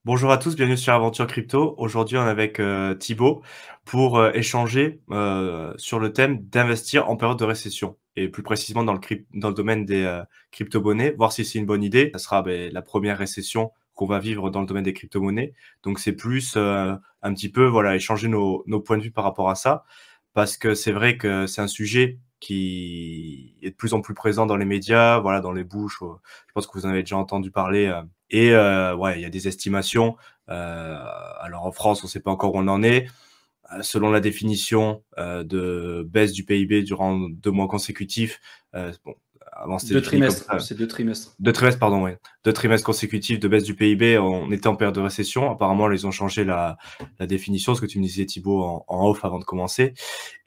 Bonjour à tous, bienvenue sur Aventure Crypto. Aujourd'hui, on est avec Thibaut pour échanger sur le thème d'investir en période de récession et plus précisément dans le domaine des crypto-monnaies, voir si c'est une bonne idée. Ça sera la première récession qu'on va vivre dans le domaine des crypto-monnaies. Donc, c'est plus un petit peu voilà, échanger nos points de vue par rapport à ça parce que c'est vrai que c'est un sujet qui est de plus en plus présent dans les médias, voilà, dans les bouches. Je pense que vous en avez déjà entendu parler. Ouais, il y a des estimations. Alors en France, on ne sait pas encore où on en est. Selon la définition de baisse du PIB durant 2 mois consécutifs, bon, avant c'était Deux défini comme trimestres, ça. c'est 2 trimestres. 2 trimestres, pardon, ouais. 2 trimestres consécutifs de baisse du PIB, on était en période de récession. Apparemment, là, ils ont changé la définition, ce que tu me disais, Thibaut, en off avant de commencer.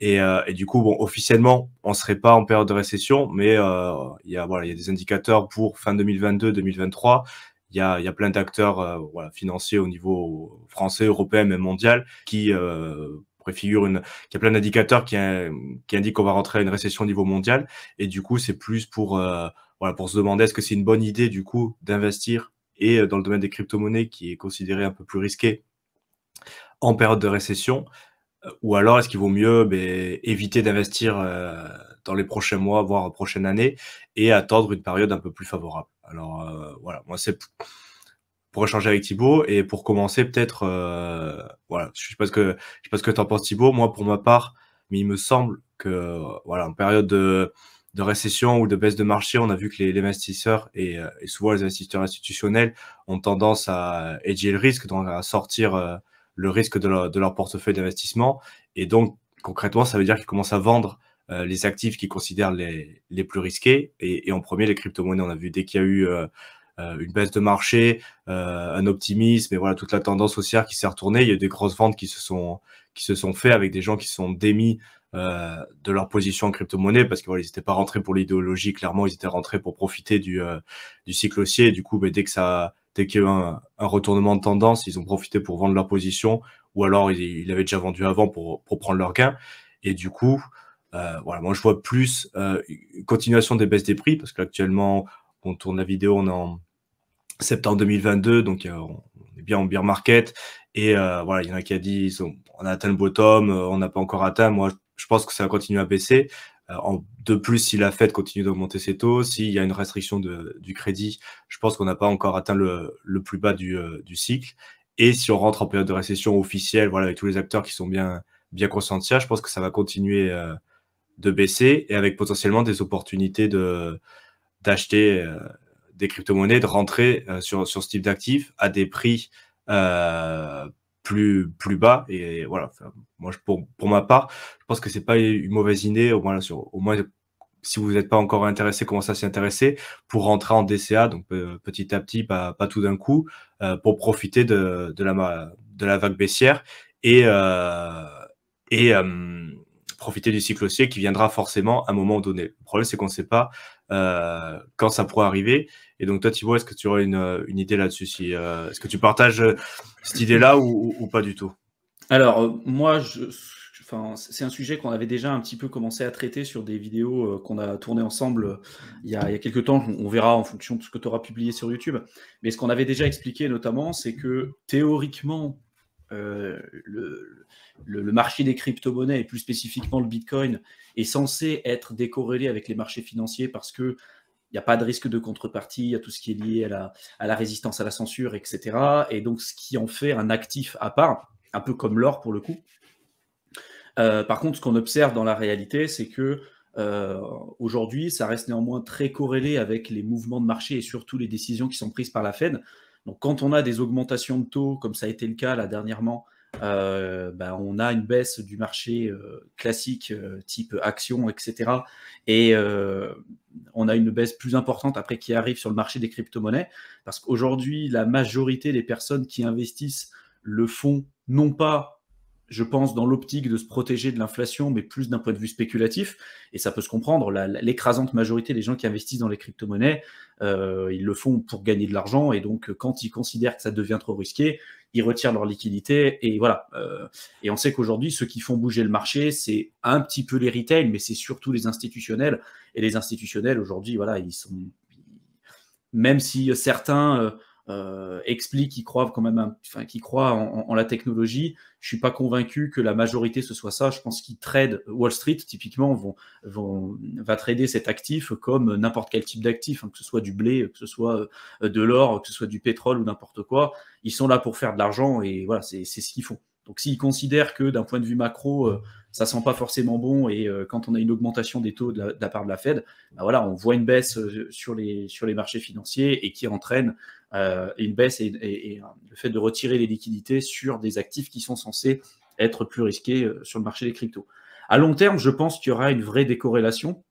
Et du coup, bon, officiellement, on serait pas en période de récession, mais il y a des indicateurs pour fin 2022, 2023. Il y a plein d'acteurs voilà, financiers au niveau français, européen, même mondial, qui préfigurent qu'il y a plein d'indicateurs qui indiquent qu'on va rentrer à une récession au niveau mondial. Et du coup, c'est plus voilà, pour se demander est-ce que c'est une bonne idée du coup d'investir et dans le domaine des crypto-monnaies qui est considéré un peu plus risqué en période de récession, ou alors est-ce qu'il vaut mieux éviter d'investir dans les prochains mois, voire prochaine année, et attendre une période un peu plus favorable. Alors voilà, moi c'est pour échanger avec Thibaut et pour commencer peut-être, voilà, je sais pas ce que t'en penses Thibaut. Moi pour ma part, mais il me semble que voilà, en période de récession ou de baisse de marché, on a vu que les investisseurs et souvent les investisseurs institutionnels ont tendance à hedger le risque, donc à sortir le risque de leur portefeuille d'investissement. Et donc, concrètement, ça veut dire qu'ils commencent à vendre les actifs qu'ils considèrent les plus risqués. Et en premier, les crypto-monnaies, on a vu dès qu'il y a eu une baisse de marché, un optimisme et voilà toute la tendance haussière qui s'est retournée. Il y a eu des grosses ventes qui se sont fait avec des gens qui se sont démis de leur position en crypto-monnaie parce que voilà, ils n'étaient pas rentrés pour l'idéologie, clairement, ils étaient rentrés pour profiter du cycle haussier. Et du coup, dès qu'il y a eu un retournement de tendance, ils ont profité pour vendre leur position ou alors ils avaient déjà vendu avant pour prendre leur gain. Et du coup, voilà, moi je vois plus une continuation des baisses des prix parce qu'actuellement, on tourne la vidéo, on est en septembre 2022, donc on est bien en bear market. Et voilà, il y en a qui a dit on a atteint le bottom, on n'a pas encore atteint. Moi, je pense que ça va continuer à baisser. De plus, si la Fed continue d'augmenter ses taux, s'il y a une restriction du crédit, je pense qu'on n'a pas encore atteint le plus bas du cycle. Et si on rentre en période de récession officielle, voilà, avec tous les acteurs qui sont bien conscients de ça, je pense que ça va continuer de baisser et avec potentiellement des opportunités d'acheter des crypto-monnaies, de rentrer sur ce type d'actifs à des prix euh, plus bas. Et voilà, enfin, moi, pour ma part, je pense que c'est pas une mauvaise idée, au moins si vous n'êtes pas encore intéressé, commencez à s'y intéresser pour rentrer en DCA, donc petit à petit, pas tout d'un coup, pour profiter de la vague baissière et, euh, et profiter du cycle haussier qui viendra forcément à un moment donné. Le problème, c'est qu'on ne sait pas quand ça pourrait arriver. Et donc, toi, Thibaut, est-ce que tu aurais une idée là-dessus est-ce que tu partages cette idée-là ou pas du tout? Alors, moi, enfin, c'est un sujet qu'on avait déjà un petit peu commencé à traiter sur des vidéos qu'on a tournées ensemble il y a quelques temps. On verra en fonction de ce que tu auras publié sur YouTube. Mais ce qu'on avait déjà expliqué notamment, c'est que théoriquement, euh, le, le marché des crypto-monnaies, et plus spécifiquement le Bitcoin, est censé être décorrélé avec les marchés financiers parce que il n'y a pas de risque de contrepartie, il y a tout ce qui est lié à la résistance à la censure, etc. Et donc, ce qui en fait un actif à part, un peu comme l'or pour le coup. Par contre, ce qu'on observe dans la réalité, c'est que aujourd'hui, ça reste néanmoins très corrélé avec les mouvements de marché et surtout les décisions qui sont prises par la Fed. Donc, quand on a des augmentations de taux, comme ça a été le cas là dernièrement, on a une baisse du marché classique, type action, etc. Et on a une baisse plus importante après qui arrive sur le marché des crypto-monnaies, parce qu'aujourd'hui, la majorité des personnes qui investissent le font non pas, je pense, dans l'optique de se protéger de l'inflation, mais plus d'un point de vue spéculatif. Et ça peut se comprendre. L'écrasante majorité des gens qui investissent dans les crypto-monnaies, ils le font pour gagner de l'argent. Et donc, quand ils considèrent que ça devient trop risqué, ils retirent leur liquidité. Et voilà. Et on sait qu'aujourd'hui, ceux qui font bouger le marché, c'est un petit peu les retail, mais c'est surtout les institutionnels. Et les institutionnels, aujourd'hui, voilà, ils sont, même si certains expliquent qu'ils croient quand même, qu'ils croient en la technologie. Je suis pas convaincu que la majorité ce soit ça. Je pense qu'ils tradent, Wall Street typiquement va trader cet actif comme n'importe quel type d'actif, que ce soit du blé, que ce soit de l'or, que ce soit du pétrole ou n'importe quoi. Ils sont là pour faire de l'argent et voilà, c'est ce qu'ils font. Donc s'ils considèrent que d'un point de vue macro, ça sent pas forcément bon et quand on a une augmentation des taux de la part de la Fed, ben voilà, on voit une baisse sur les marchés financiers et qui entraîne une baisse et le fait de retirer les liquidités sur des actifs qui sont censés être plus risqués sur le marché des cryptos. À long terme, je pense qu'il y aura une vraie décorrélation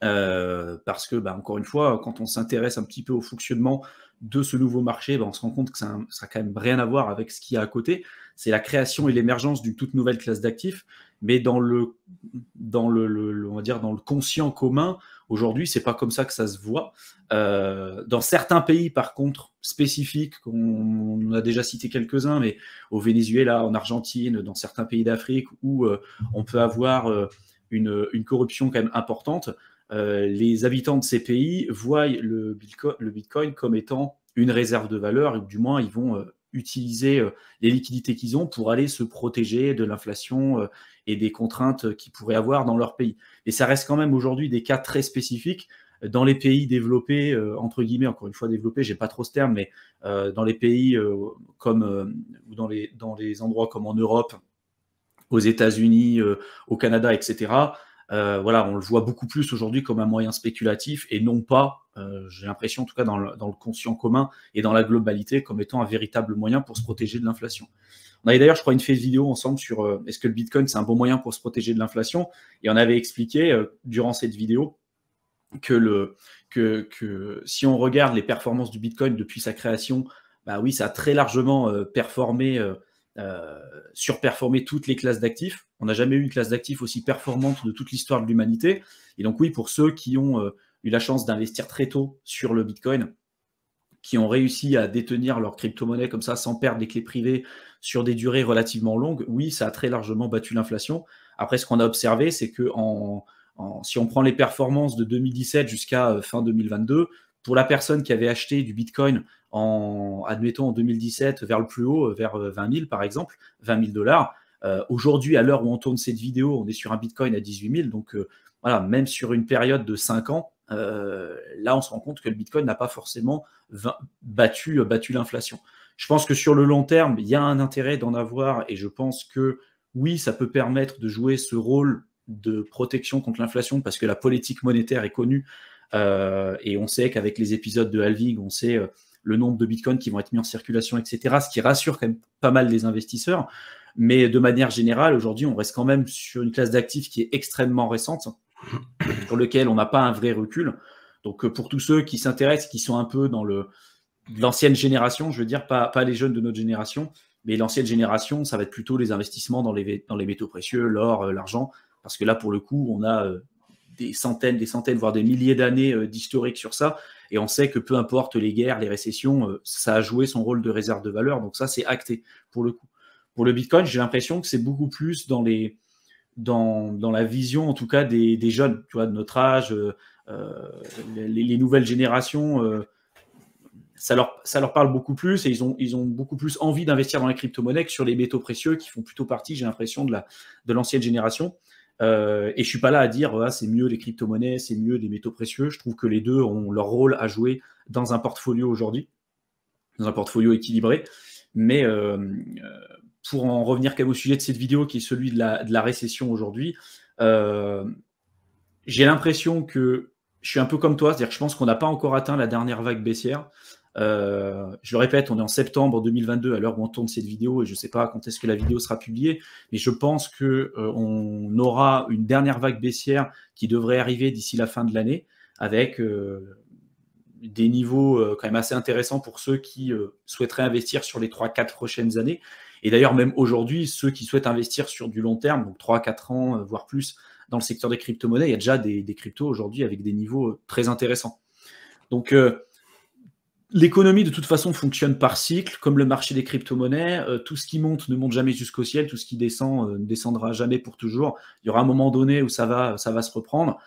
parce que, encore une fois, quand on s'intéresse un petit peu au fonctionnement de ce nouveau marché, on se rend compte que ça n'a quand même rien à voir avec ce qu'il y a à côté. C'est la création et l'émergence d'une toute nouvelle classe d'actifs, mais on va dire dans le conscient commun, aujourd'hui, c'est pas comme ça que ça se voit. Dans certains pays, par contre, spécifiques, on a déjà cité quelques-uns, mais au Venezuela, en Argentine, dans certains pays d'Afrique, où on peut avoir une corruption quand même importante, les habitants de ces pays voient le Bitcoin comme étant une réserve de valeur, et du moins ils vont utiliser les liquidités qu'ils ont pour aller se protéger de l'inflation et des contraintes qu'ils pourraient avoir dans leur pays. Et ça reste quand même aujourd'hui des cas très spécifiques. Dans les pays développés, entre guillemets, encore une fois développés, j'ai pas trop ce terme, mais dans les pays comme ou dans les endroits comme en Europe, aux États-Unis, au Canada, etc. Voilà, on le voit beaucoup plus aujourd'hui comme un moyen spéculatif et non pas, j'ai l'impression en tout cas dans le conscient commun et dans la globalité, comme étant un véritable moyen pour se protéger de l'inflation. On avait d'ailleurs, je crois, une vidéo ensemble sur est-ce que le Bitcoin c'est un bon moyen pour se protéger de l'inflation, et on avait expliqué durant cette vidéo que si on regarde les performances du Bitcoin depuis sa création, oui, ça a très largement surperformé toutes les classes d'actifs. On n'a jamais eu une classe d'actifs aussi performante de toute l'histoire de l'humanité. Et donc oui, pour ceux qui ont eu la chance d'investir très tôt sur le Bitcoin, qui ont réussi à détenir leur crypto-monnaie comme ça sans perdre les clés privées sur des durées relativement longues, oui, ça a très largement battu l'inflation. Après, ce qu'on a observé, c'est que si on prend les performances de 2017 jusqu'à fin 2022, pour la personne qui avait acheté du Bitcoin admettons en 2017 vers le plus haut, vers 20 000 par exemple, 20 000 $, aujourd'hui, à l'heure où on tourne cette vidéo, on est sur un Bitcoin à 18 000, donc voilà, même sur une période de 5 ans, là on se rend compte que le Bitcoin n'a pas forcément battu l'inflation. Je pense que sur le long terme, il y a un intérêt d'en avoir, et je pense que oui, ça peut permettre de jouer ce rôle de protection contre l'inflation, parce que la politique monétaire est connue, et on sait qu'avec les épisodes de halving, on sait le nombre de bitcoins qui vont être mis en circulation, etc., ce qui rassure quand même pas mal les investisseurs. Mais de manière générale, aujourd'hui, on reste quand même sur une classe d'actifs qui est extrêmement récente, sur lequel on n'a pas un vrai recul. Donc pour tous ceux qui s'intéressent, qui sont un peu dans l'ancienne génération, je veux dire, pas les jeunes de notre génération, mais l'ancienne génération, ça va être plutôt les investissements dans les métaux précieux, l'or, l'argent, parce que là, pour le coup, on a des centaines, voire des milliers d'années d'historique sur ça, et on sait que peu importe les guerres, les récessions, ça a joué son rôle de réserve de valeur, donc ça, c'est acté, pour le coup. Pour le Bitcoin, j'ai l'impression que c'est beaucoup plus dans la vision, en tout cas, des jeunes, tu vois, de notre âge, les nouvelles générations, ça leur parle beaucoup plus, et ils ont beaucoup plus envie d'investir dans les crypto-monnaies que sur les métaux précieux qui font plutôt partie, j'ai l'impression, de l'ancienne génération. Et je suis pas là à dire c'est mieux les crypto-monnaies, c'est mieux les métaux précieux. Je trouve que les deux ont leur rôle à jouer dans un portfolio aujourd'hui, dans un portfolio équilibré. Mais pour en revenir quand même au sujet de cette vidéo, qui est celui de la récession aujourd'hui, j'ai l'impression que je suis un peu comme toi, c'est-à-dire que je pense qu'on n'a pas encore atteint la dernière vague baissière. Je le répète, on est en septembre 2022 à l'heure où on tourne cette vidéo, et je ne sais pas quand est-ce que la vidéo sera publiée, mais je pense qu'on aura une dernière vague baissière qui devrait arriver d'ici la fin de l'année, avec des niveaux quand même assez intéressants pour ceux qui souhaiteraient investir sur les 3-4 prochaines années. Et d'ailleurs, même aujourd'hui, ceux qui souhaitent investir sur du long terme, donc 3-4 ans, voire plus, dans le secteur des crypto-monnaies, il y a déjà des cryptos aujourd'hui avec des niveaux très intéressants. Donc, l'économie, de toute façon, fonctionne par cycle, comme le marché des crypto-monnaies. Tout ce qui monte ne monte jamais jusqu'au ciel, tout ce qui descend ne descendra jamais pour toujours. Il y aura un moment donné où ça va se reprendre.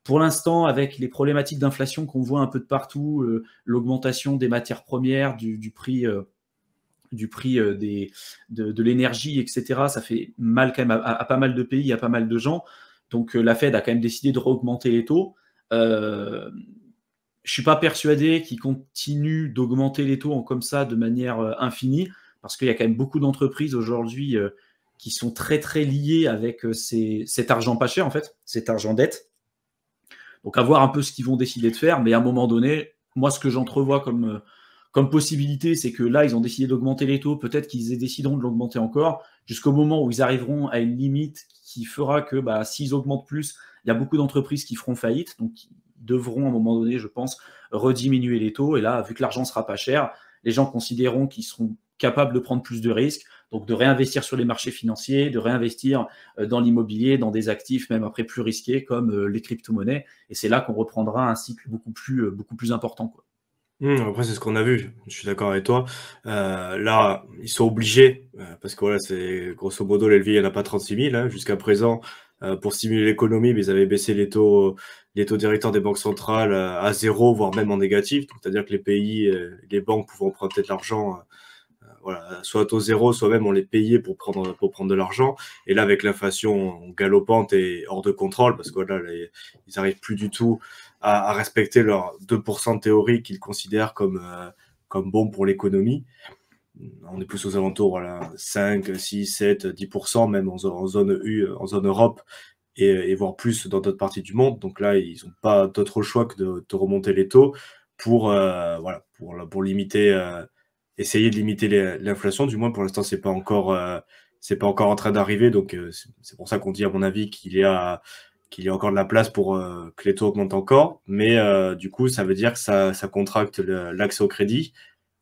Pour l'instant, avec les problématiques d'inflation qu'on voit un peu de partout, l'augmentation des matières premières, du prix de l'énergie, etc., ça fait mal quand même à pas mal de pays, à pas mal de gens. Donc la Fed a quand même décidé de augmenter les taux. Je ne suis pas persuadé qu'ils continuent d'augmenter les taux comme ça de manière infinie, parce qu'il y a quand même beaucoup d'entreprises aujourd'hui qui sont très très liées avec cet argent pas cher, en fait, cet argent dette. Donc à voir un peu ce qu'ils vont décider de faire, mais à un moment donné, moi ce que j'entrevois comme possibilité, c'est que là, ils ont décidé d'augmenter les taux, peut-être qu'ils décideront de l'augmenter encore, jusqu'au moment où ils arriveront à une limite qui fera que s'ils augmentent plus, il y a beaucoup d'entreprises qui feront faillite, donc ils devront à un moment donné, je pense, rediminuer les taux, et là, vu que l'argent sera pas cher, les gens considéreront qu'ils seront capables de prendre plus de risques, donc de réinvestir sur les marchés financiers, de réinvestir dans l'immobilier, dans des actifs même après plus risqués comme les crypto-monnaies, et c'est là qu'on reprendra un cycle beaucoup plus important, quoi. Après, c'est ce qu'on a vu. Je suis d'accord avec toi. Là, ils sont obligés, parce que voilà, c'est grosso modo, l'élevé, il n'y en a pas 36 000 hein, jusqu'à présent. Pour stimuler l'économie, mais ils avaient baissé les taux directeurs des banques centrales à zéro, voire même en négatif. Donc, c'est-à-dire que les pays, les banques pouvaient emprunter de l'argent, voilà, soit à taux zéro, soit même on les payait pour prendre de l'argent. Et là, avec l'inflation galopante et hors de contrôle, parce que voilà, ils n'arrivent plus du tout à respecter leurs 2% de théorie qu'ils considèrent comme bon pour l'économie. On est plus aux alentours, voilà, 5, 6, 7, 10%, même en zone U, en zone Europe, et voire plus dans d'autres parties du monde. Donc là, ils n'ont pas d'autre choix que de remonter les taux voilà, pour limiter, essayer de limiter l'inflation. Du moins, pour l'instant, c'est pas encore en train d'arriver. Donc, c'est pour ça qu'on dit, à mon avis, qu'il y a encore de la place pour que les taux augmentent encore. Mais du coup, ça veut dire que ça contracte l'accès au crédit.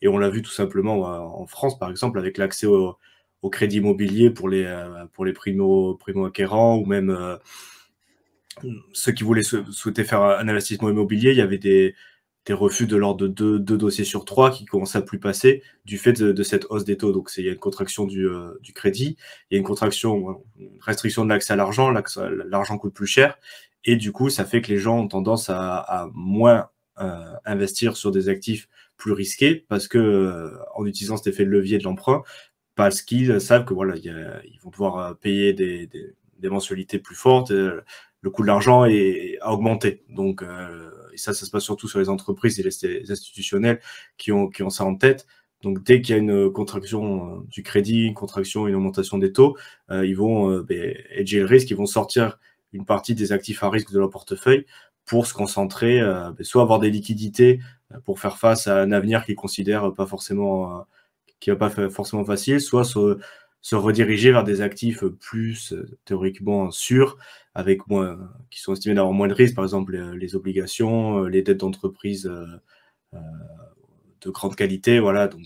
Et on l'a vu tout simplement en France, par exemple, avec l'accès au crédit immobilier pour les primo-acquérants, ou même ceux qui souhaitaient faire un investissement immobilier. Il y avait des refus de l'ordre de 2 dossiers sur 3 qui commençaient à plus passer du fait de cette hausse des taux. Donc, il y a une contraction du crédit, il y a une restriction de l'accès à l'argent, l'argent coûte plus cher, et du coup, ça fait que les gens ont tendance à moins investir sur des actifs plus risqués, parce que en utilisant cet effet de levier de l'emprunt, parce qu'ils savent que voilà, ils vont devoir payer des mensualités plus fortes, le coût de l'argent a augmenté. Donc, et ça se passe surtout sur les entreprises et les institutionnels qui ont ça en tête. Donc, dès qu'il y a une contraction du crédit, une augmentation des taux, ils vont hedger le risque, ils vont sortir une partie des actifs à risque de leur portefeuille pour se concentrer, soit avoir des liquidités pour faire face à un avenir qu'ils considèrent pas forcément, qui va pas forcément facile, soit se rediriger vers des actifs plus théoriquement sûrs, qui sont estimés d'avoir moins de risques, par exemple les obligations, les dettes d'entreprise de grande qualité, voilà, donc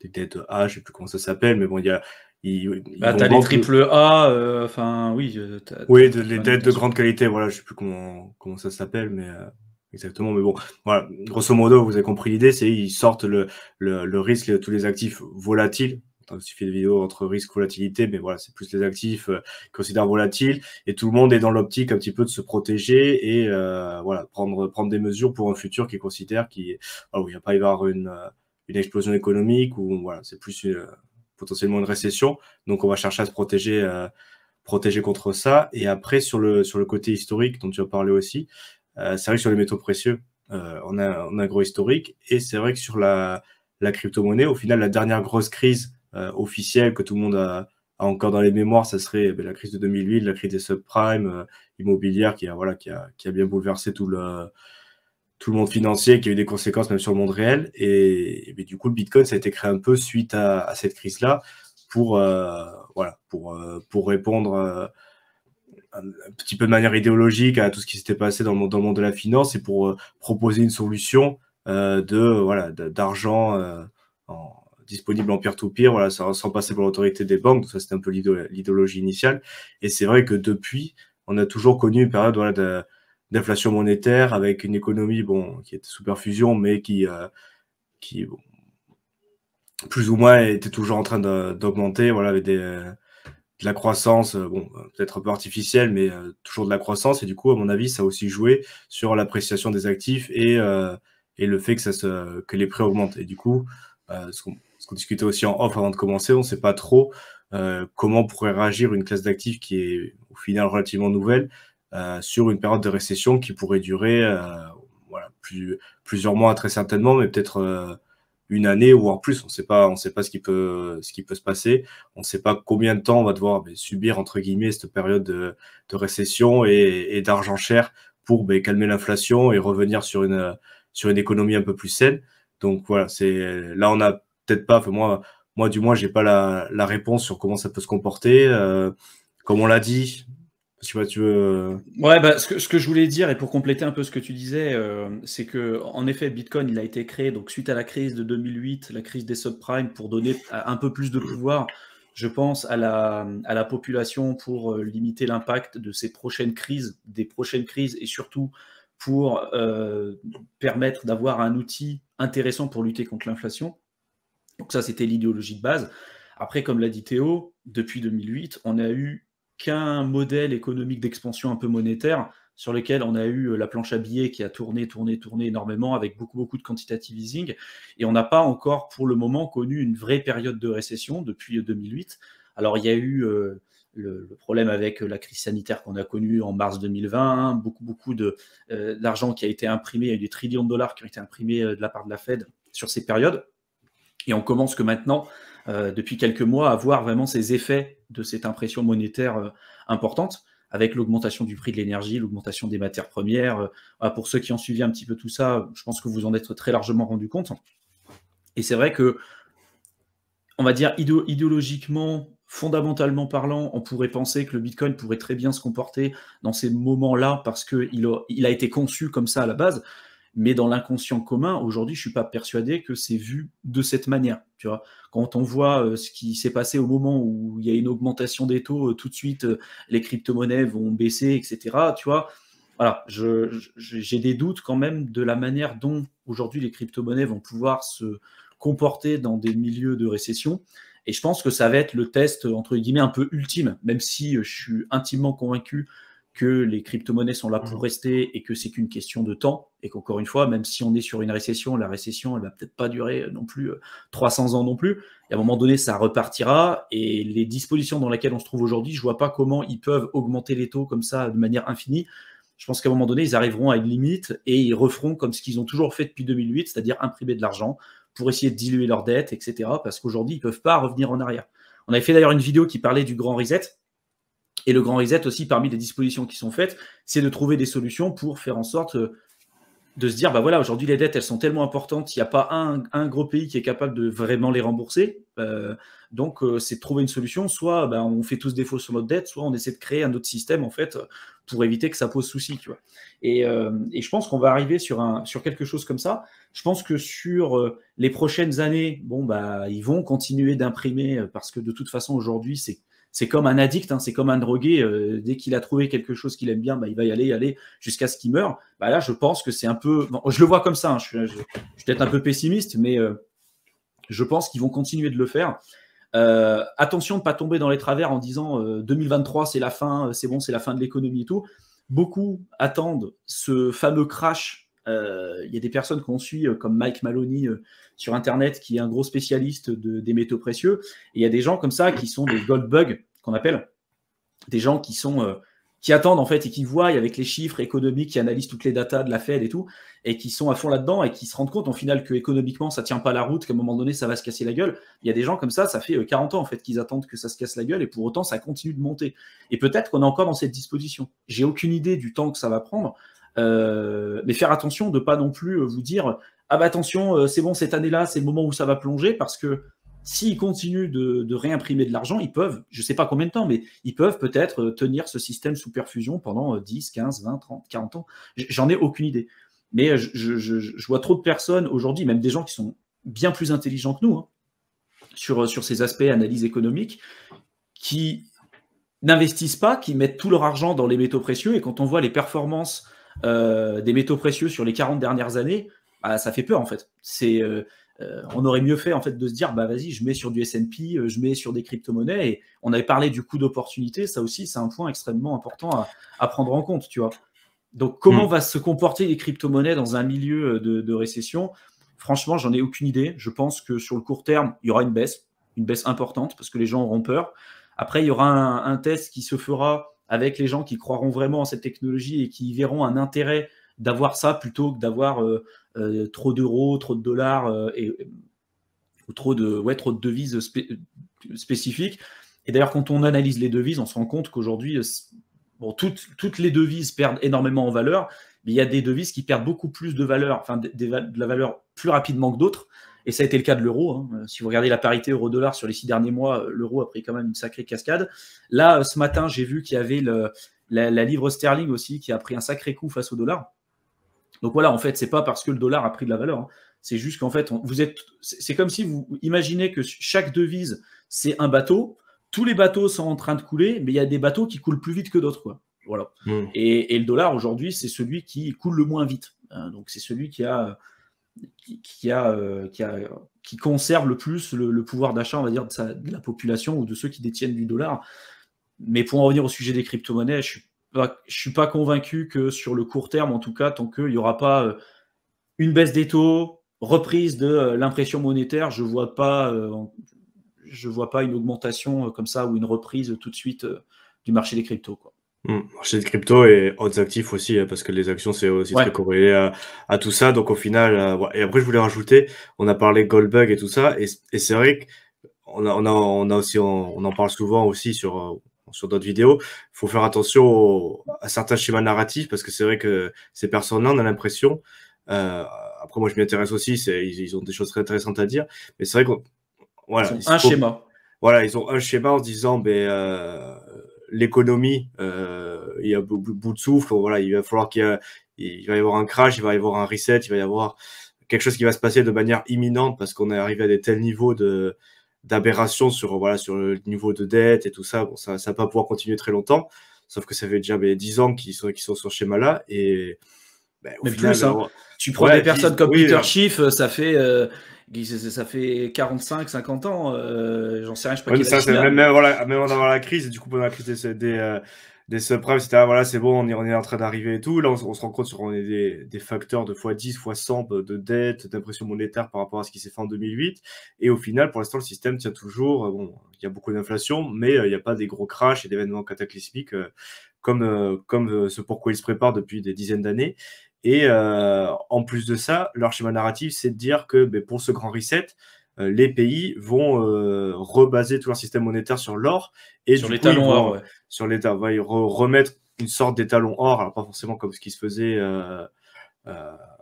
des dettes A, je sais plus comment ça s'appelle, mais bon, ils vont T'as les vendre triple A, enfin oui, oui, les dettes de grande qualité, voilà, je sais plus comment ça s'appelle, mais exactement, mais bon, voilà, grosso modo, vous avez compris l'idée, c'est ils sortent le risque de tous les actifs volatiles. Il suffit de vidéos entre risque et volatilité, mais voilà, c'est plus les actifs considérés volatiles, et tout le monde est dans l'optique un petit peu de se protéger et voilà, prendre des mesures pour un futur qui considère où il n'y a pas y avoir une explosion économique, ou voilà, c'est plus potentiellement une récession. Donc on va chercher à se protéger contre ça. Et après, sur le côté historique dont tu as parlé aussi, c'est vrai que sur les métaux précieux, on a un gros historique, et c'est vrai que sur la crypto-monnaie, au final, la dernière grosse crise officielle que tout le monde a encore dans les mémoires, ça serait la crise de 2008, la crise des subprimes immobilières qui a bien bouleversé tout le monde financier, qui a eu des conséquences même sur le monde réel. Et du coup, le Bitcoin, ça a été créé un peu suite à cette crise-là pour répondre un petit peu de manière idéologique à tout ce qui s'était passé dans le monde de la finance, et pour proposer une solution d'argent disponible en peer-to-peer, voilà, sans passer par l'autorité des banques. Donc ça, c'était un peu l'idéologie initiale. Et c'est vrai que depuis, on a toujours connu une période d'inflation monétaire, avec une économie qui était sous perfusion, mais qui plus ou moins était toujours en train d'augmenter, voilà, avec de de la croissance, bon, peut-être un peu artificielle, mais toujours de la croissance. Et du coup, à mon avis, ça a aussi joué sur l'appréciation des actifs et le fait que les prix augmentent. Et du coup, ce qu'on discutait aussi en off avant de commencer, on ne sait pas trop comment pourrait réagir une classe d'actifs qui est au final relativement nouvelle sur une période de récession qui pourrait durer voilà, plusieurs mois très certainement, mais peut-être une année ou en plus. On ne sait pas ce qui peut se passer. On ne sait pas combien de temps on va devoir subir entre guillemets cette période de récession et d'argent cher pour calmer l'inflation et revenir sur une économie un peu plus saine. Donc voilà, là on n'a peut-être pas, moi du moins j'ai pas la réponse sur comment ça peut se comporter. Comme on l'a dit, tu vois, tu veux. Ouais, bah, ce que je voulais dire, et pour compléter un peu ce que tu disais, c'est que en effet, Bitcoin, il a été créé donc suite à la crise de 2008, la crise des subprimes, pour donner un peu plus de pouvoir, je pense, à la population pour limiter l'impact de ces prochaines crises, et surtout pour permettre d'avoir un outil intéressant pour lutter contre l'inflation. Donc ça, c'était l'idéologie de base. Après, comme l'a dit Théo, depuis 2008, on n'a eu qu'un modèle économique d'expansion un peu monétaire sur lequel on a eu la planche à billets qui a tourné énormément avec beaucoup de quantitative easing. Et on n'a pas encore, pour le moment, connu une vraie période de récession depuis 2008. Alors, il y a eu le problème avec la crise sanitaire qu'on a connue en mars 2020, beaucoup d'argent qui a été imprimé, il y a eu des trillions de dollars qui ont été imprimés de la part de la Fed sur ces périodes. Et on commence que maintenant, depuis quelques mois, à voir vraiment ces effets de cette impression monétaire importante, avec l'augmentation du prix de l'énergie, l'augmentation des matières premières. Pour ceux qui ont suivi un petit peu tout ça, je pense que vous en êtes très largement rendu compte. Et c'est vrai que, on va dire idéologiquement, fondamentalement parlant, on pourrait penser que le Bitcoin pourrait très bien se comporter dans ces moments-là parce qu'il a été conçu comme ça à la base. Mais dans l'inconscient commun, aujourd'hui, je ne suis pas persuadé que c'est vu de cette manière. Tu vois, quand on voit ce qui s'est passé au moment où il y a une augmentation des taux, tout de suite, les crypto-monnaies vont baisser, etc. Tu vois, voilà, j'ai des doutes quand même de la manière dont aujourd'hui les crypto-monnaies vont pouvoir se comporter dans des milieux de récession. Et je pense que ça va être le test, entre guillemets, un peu ultime, même si je suis intimement convaincu que les crypto-monnaies sont là pour rester et que c'est qu'une question de temps, et qu'encore une fois, même si on est sur une récession, la récession, elle va peut-être pas durer non plus 300 ans non plus, et à un moment donné, ça repartira, et les dispositions dans lesquelles on se trouve aujourd'hui, je vois pas comment ils peuvent augmenter les taux comme ça de manière infinie. Je pense qu'à un moment donné, ils arriveront à une limite, et ils referont comme ce qu'ils ont toujours fait depuis 2008, c'est-à-dire imprimer de l'argent pour essayer de diluer leurs dettes, etc., parce qu'aujourd'hui, ils peuvent pas revenir en arrière. On avait fait d'ailleurs une vidéo qui parlait du grand reset. Et le grand reset aussi, parmi les dispositions qui sont faites, c'est de trouver des solutions pour faire en sorte de se dire, bah voilà, aujourd'hui les dettes, elles sont tellement importantes, il n'y a pas un gros pays qui est capable de vraiment les rembourser. Donc, c'est de trouver une solution. Soit on fait tous défaut sur notre dette, soit on essaie de créer un autre système, en fait, pour éviter que ça pose souci. Tu vois. Et je pense qu'on va arriver sur quelque chose comme ça. Je pense que sur les prochaines années, ils vont continuer d'imprimer, parce que de toute façon, aujourd'hui, c'est comme un addict, hein, c'est comme un drogué. Dès qu'il a trouvé quelque chose qu'il aime bien, il va y aller jusqu'à ce qu'il meure. Là, je pense que c'est un peu... Bon, je le vois comme ça, hein, je suis peut-être un peu pessimiste, mais je pense qu'ils vont continuer de le faire. Attention de ne pas tomber dans les travers en disant 2023, c'est la fin, c'est bon, c'est la fin de l'économie et tout. Beaucoup attendent ce fameux crash. Il y a des personnes qu'on suit, comme Mike Maloney sur Internet, qui est un gros spécialiste des métaux précieux. Et il y a des gens comme ça qui sont des gold bugs, qu'on appelle, des gens qui attendent en fait et qui voient avec les chiffres économiques, qui analysent toutes les datas de la Fed et tout, et qui sont à fond là-dedans et qui se rendent compte en final que économiquement ça tient pas la route, qu'à un moment donné ça va se casser la gueule. Il y a des gens comme ça fait 40 ans en fait qu'ils attendent que ça se casse la gueule et pour autant ça continue de monter. Et peut-être qu'on est encore dans cette disposition. J'ai aucune idée du temps que ça va prendre, mais faire attention de pas non plus vous dire ah bah attention c'est bon cette année-là c'est le moment où ça va plonger, parce que s'ils continuent de réimprimer de l'argent, ils peuvent, je ne sais pas combien de temps, mais ils peuvent peut-être tenir ce système sous perfusion pendant 10, 15, 20, 30, 40 ans. J'en ai aucune idée. Mais je vois trop de personnes aujourd'hui, même des gens qui sont bien plus intelligents que nous, hein, sur ces aspects analyse économique, qui n'investissent pas, qui mettent tout leur argent dans les métaux précieux. Et quand on voit les performances des métaux précieux sur les 40 dernières années, ça fait peur en fait. On aurait mieux fait en fait de se dire bah vas-y, je mets sur du S&P, je mets sur des crypto-monnaies. Et on avait parlé du coût d'opportunité, ça aussi c'est un point extrêmement important à prendre en compte, tu vois. Donc comment va se comporter les crypto-monnaies dans un milieu de récession? Franchement, j'en ai aucune idée. Je pense que sur le court terme, il y aura une baisse importante parce que les gens auront peur. Après, il y aura un test qui se fera avec les gens qui croiront vraiment en cette technologie et qui verront un intérêt d'avoir ça plutôt que d'avoir trop d'euros, trop de dollars ou trop de devises spécifiques. Et d'ailleurs, quand on analyse les devises, on se rend compte qu'aujourd'hui, bon, toutes les devises perdent énormément en valeur, mais il y a des devises qui perdent beaucoup plus de valeur, enfin de la valeur plus rapidement que d'autres. Et ça a été le cas de l'euro. Hein. Si vous regardez la parité euro-dollar sur les 6 derniers mois, l'euro a pris quand même une sacrée cascade. Là, ce matin, j'ai vu qu'il y avait la livre sterling aussi qui a pris un sacré coup face au dollar. Donc voilà, en fait, c'est pas parce que le dollar a pris de la valeur. Hein. C'est juste qu'en fait, c'est comme si vous imaginez que chaque devise, c'est un bateau. Tous les bateaux sont en train de couler, mais il y a des bateaux qui coulent plus vite que d'autres, quoi. Voilà. Et le dollar, aujourd'hui, c'est celui qui coule le moins vite. Donc, c'est celui qui conserve le plus le pouvoir d'achat, on va dire, de la population ou de ceux qui détiennent du dollar. Mais pour en revenir au sujet des crypto-monnaies, je suis pas convaincu que sur le court terme, en tout cas, tant qu'il n'y aura pas une baisse des taux, reprise de l'impression monétaire, je vois pas une augmentation comme ça ou une reprise tout de suite du marché des cryptos, quoi. Marché de crypto et autres actifs aussi, parce que les actions, c'est aussi très corrélé à tout ça. Donc au final, et après, je voulais rajouter, on a parlé Goldbug et tout ça, et c'est vrai qu'on a aussi, on en parle souvent aussi sur d'autres vidéos. Il faut faire attention à certains schémas narratifs, parce que c'est vrai que ces personnes-là, on a l'impression, après moi je m'y intéresse aussi, ils ont des choses très intéressantes à dire, mais c'est vrai qu'on voilà, ils ont un schéma. Voilà, ils ont un schéma en se disant, l'économie, il y a bout de souffle, voilà, il va falloir il va y avoir un crash, il va y avoir un reset, il va y avoir quelque chose qui va se passer de manière imminente parce qu'on est arrivé à des tels niveaux d'aberration sur le niveau de dette et tout ça. Bon, ça va pas pouvoir continuer très longtemps, sauf que ça fait déjà 10 ans qu'ils sont sur ce schéma-là et au final, plus, hein. Tu prends des personnes comme Peter Schiff, ça fait 45, 50 ans, j'en sais rien, je sais pas quel âge il a. Même avant la crise, et du coup pendant la crise des subprimes, c'était voilà, c'est bon, on est en train d'arriver et tout. Là, on se rend compte on est des facteurs de x10, x100 de dette, d'impression monétaire par rapport à ce qui s'est fait en 2008. Et au final, pour l'instant, le système tient toujours. Bon, il y a beaucoup d'inflation, mais il n'y a pas des gros crashs et d'événements cataclysmiques comme ce pourquoi ils se préparent depuis des dizaines d'années. Et en plus de ça, leur schéma narratif, c'est de dire que pour ce grand reset, les pays vont rebaser tout leur système monétaire sur l'or et sur l'étalon or, ouais. Sur l'état, ils remettre une sorte d'étalon or, alors pas forcément comme ce qui se faisait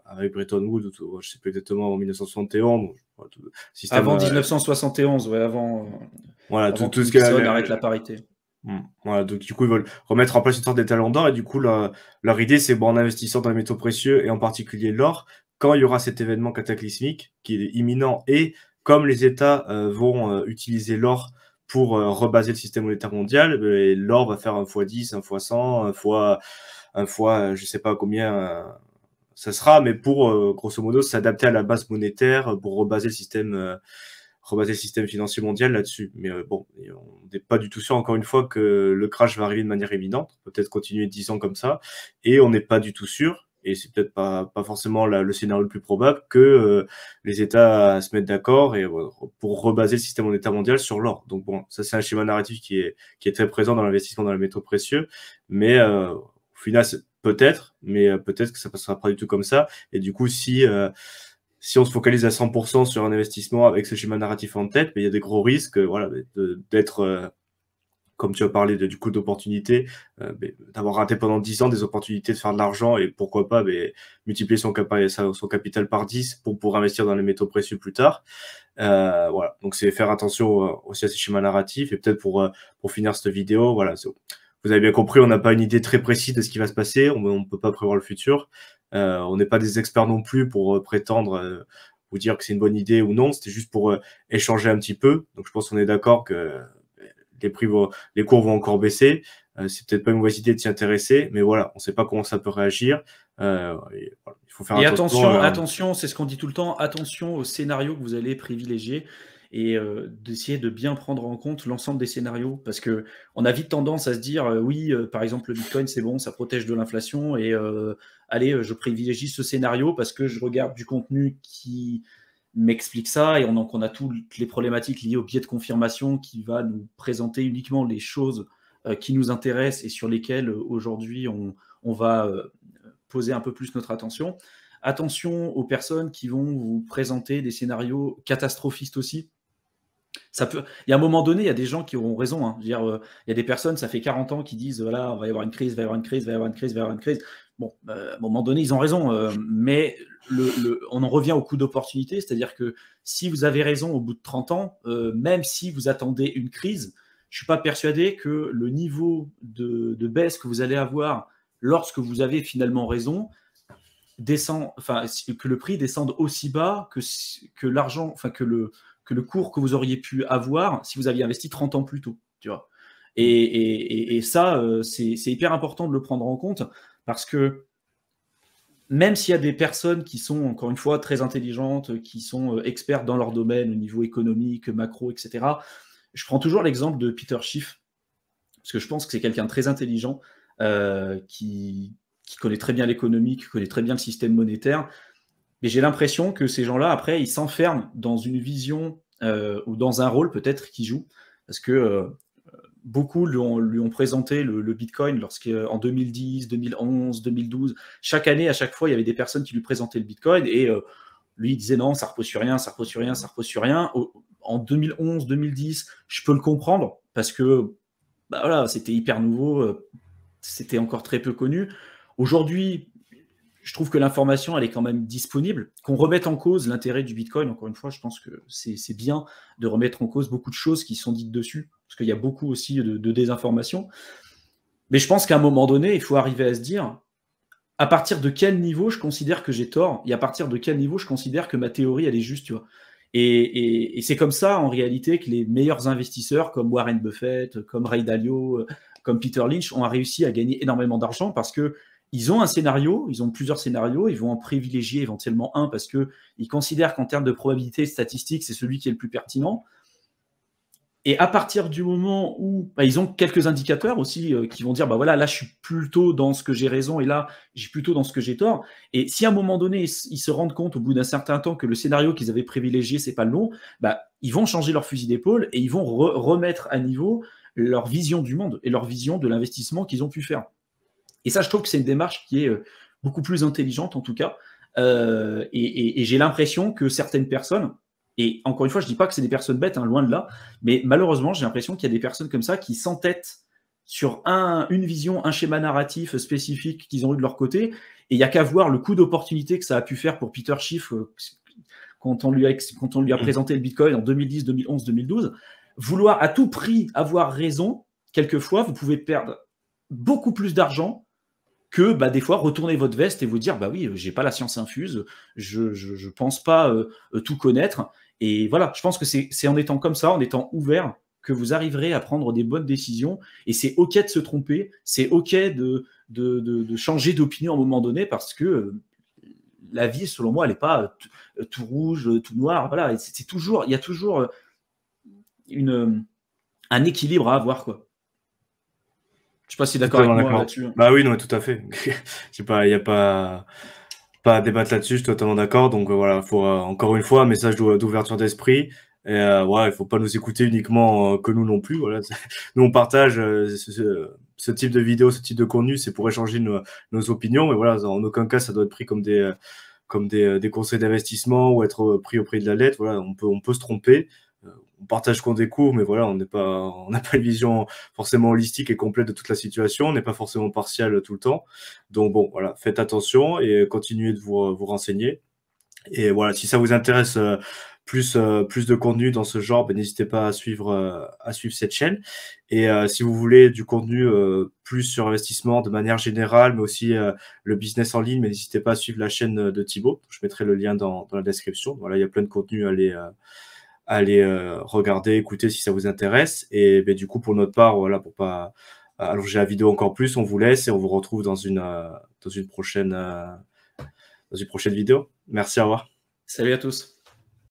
avec Bretton Woods, je sais plus exactement, en 1971. Avant 1971, ouais, avant. Voilà, avant tout ce qu'il arrête la parité. Voilà, donc du coup, ils veulent remettre en place une sorte d'étalon d'or et du coup, leur idée, c'est en investissant dans les métaux précieux et en particulier l'or, quand il y aura cet événement cataclysmique qui est imminent et comme les États vont utiliser l'or pour rebaser le système monétaire mondial, l'or va faire un x10, un x100, un fois je sais pas combien ça sera, mais pour grosso modo s'adapter à la base monétaire pour rebaser le système financier mondial là-dessus. Mais bon, on n'est pas du tout sûr, encore une fois, que le crash va arriver de manière évidente, peut-être continuer 10 ans comme ça, et on n'est pas du tout sûr, et c'est peut-être pas forcément le scénario le plus probable, que les États se mettent d'accord et pour rebaser le système monétaire mondial sur l'or. Donc bon, ça c'est un schéma narratif qui est très présent dans l'investissement dans les métaux précieux, mais au final, peut-être, mais peut-être que ça passera pas du tout comme ça, et du coup, si on se focalise à 100% sur un investissement avec ce schéma narratif en tête, mais il y a des gros risques d'être, comme tu as parlé du coût d'opportunité, d'avoir raté pendant 10 ans des opportunités de faire de l'argent et pourquoi pas multiplier son capital par 10 pour investir dans les métaux précieux plus tard. Voilà, donc c'est faire attention aussi à ces schémas narratifs et peut-être pour finir cette vidéo, voilà, vous avez bien compris, on n'a pas une idée très précise de ce qui va se passer, on ne peut pas prévoir le futur. On n'est pas des experts non plus pour prétendre vous dire que c'est une bonne idée ou non, c'était juste pour échanger un petit peu. Donc je pense qu'on est d'accord que les cours vont encore baisser. C'est peut-être pas une mauvaise idée de s'y intéresser, mais voilà, on ne sait pas comment ça peut réagir. Voilà, il faut faire attention. Attention, c'est ce qu'on dit tout le temps, attention aux scénarios que vous allez privilégier et d'essayer de bien prendre en compte l'ensemble des scénarios, parce que on a vite tendance à se dire oui, par exemple le Bitcoin c'est bon, ça protège de l'inflation et allez, je privilégie ce scénario parce que je regarde du contenu qui m'explique ça, et on a toutes les problématiques liées au biais de confirmation qui va nous présenter uniquement les choses qui nous intéressent et sur lesquelles aujourd'hui on va poser un peu plus notre attention. Attention aux personnes qui vont vous présenter des scénarios catastrophistes aussi. Il y a un moment donné, il y a des gens qui auront raison. Hein. Je veux dire, il y a des personnes, ça fait 40 ans, qui disent voilà, on va y avoir une crise, va y avoir une crise, va y avoir une crise, va y avoir une crise. Bon, à un moment donné, ils ont raison, mais on en revient au coût d'opportunité, c'est-à-dire que si vous avez raison au bout de 30 ans, même si vous attendez une crise, je ne suis pas persuadé que le niveau de baisse que vous allez avoir lorsque vous avez finalement raison que le prix descende aussi bas que l'argent, enfin que le cours que vous auriez pu avoir si vous aviez investi 30 ans plus tôt, tu vois. Et ça, c'est hyper important de le prendre en compte, parce que même s'il y a des personnes qui sont, encore une fois, très intelligentes, qui sont expertes dans leur domaine au niveau économique, macro, etc., je prends toujours l'exemple de Peter Schiff, parce que je pense que c'est quelqu'un de très intelligent, qui connaît très bien l'économie, qui connaît très bien le système monétaire. Mais j'ai l'impression que ces gens-là, après, ils s'enferment dans une vision ou dans un rôle peut-être qu'ils jouent, parce que beaucoup lui ont présenté le Bitcoin en 2010, 2011, 2012. Chaque année, à chaque fois, il y avait des personnes qui lui présentaient le Bitcoin et lui, il disait non, ça repose sur rien, ça repose sur rien, ça repose sur rien. En 2011, 2010, je peux le comprendre, parce que bah voilà, c'était hyper nouveau, c'était encore très peu connu. Aujourd'hui, je trouve que l'information, elle est quand même disponible. Qu'on remette en cause l'intérêt du Bitcoin, encore une fois, je pense que c'est bien de remettre en cause beaucoup de choses qui sont dites dessus, parce qu'il y a beaucoup aussi de désinformation. Mais je pense qu'à un moment donné, il faut arriver à se dire, à partir de quel niveau je considère que j'ai tort, et à partir de quel niveau je considère que ma théorie, elle est juste, tu vois. Et c'est comme ça, en réalité, que les meilleurs investisseurs, comme Warren Buffett, comme Ray Dalio, comme Peter Lynch, ont réussi à gagner énormément d'argent, parce que ils ont un scénario, ils ont plusieurs scénarios, ils vont en privilégier éventuellement un parce qu'ils considèrent qu'en termes de probabilité statistique, c'est celui qui est le plus pertinent. Et à partir du moment où ils ont quelques indicateurs aussi qui vont dire bah voilà, là je suis plutôt dans ce que j'ai raison et là j'ai plutôt dans ce que j'ai tort. Et si à un moment donné ils se rendent compte au bout d'un certain temps que le scénario qu'ils avaient privilégié c'est pas le bon, bah ils vont changer leur fusil d'épaule et ils vont remettre à niveau leur vision du monde et leur vision de l'investissement qu'ils ont pu faire. Et ça, je trouve que c'est une démarche qui est beaucoup plus intelligente, en tout cas. Et j'ai l'impression que certaines personnes, et encore une fois, je ne dis pas que c'est des personnes bêtes, hein, loin de là, mais malheureusement, j'ai l'impression qu'il y a des personnes comme ça qui s'entêtent sur une vision, un schéma narratif spécifique qu'ils ont eu de leur côté. Et il n'y a qu'à voir le coup d'opportunité que ça a pu faire pour Peter Schiff quand on lui a présenté le Bitcoin en 2010, 2011, 2012. Vouloir à tout prix avoir raison, quelquefois, vous pouvez perdre beaucoup plus d'argent que des fois retourner votre veste et vous dire bah oui, j'ai pas la science infuse, je pense pas tout connaître. Et voilà, je pense que c'est en étant comme ça, en étant ouvert, que vous arriverez à prendre des bonnes décisions. Et c'est ok de se tromper, c'est ok de changer d'opinion à un moment donné, parce que la vie, selon moi, elle n'est pas tout rouge, tout noir. Voilà, il y a toujours un équilibre à avoir, quoi. Je sais pas si tu es d'accord avec moi là-dessus. Bah oui, non, tout à fait. Il n'y a pas à débattre là-dessus, je suis totalement d'accord. Donc voilà, faut encore une fois un message d'ouverture d'esprit. Et ouais, il faut pas nous écouter uniquement que nous non plus. Voilà. Nous, on partage ce type de vidéo, ce type de contenu, c'est pour échanger nos opinions. Mais voilà, en aucun cas, ça doit être pris comme des conseils d'investissement ou être pris au prix de la lettre. Voilà, on peut se tromper. On partage qu'on découvre, mais voilà, on n'a pas une vision forcément holistique et complète de toute la situation. On n'est pas forcément partial tout le temps. Donc bon, voilà, faites attention et continuez de vous renseigner. Et voilà, si ça vous intéresse plus de contenu dans ce genre, n'hésitez pas à suivre cette chaîne. Et si vous voulez du contenu plus sur investissement de manière générale, mais aussi le business en ligne, n'hésitez pas à suivre la chaîne de Thibaut. Je mettrai le lien dans la description. Voilà, il y a plein de contenu à allez regarder, écouter si ça vous intéresse. Et ben, du coup, pour notre part, voilà, pour pas allonger la vidéo encore plus, on vous laisse et on vous retrouve dans une prochaine vidéo. Merci, au revoir. Salut à tous.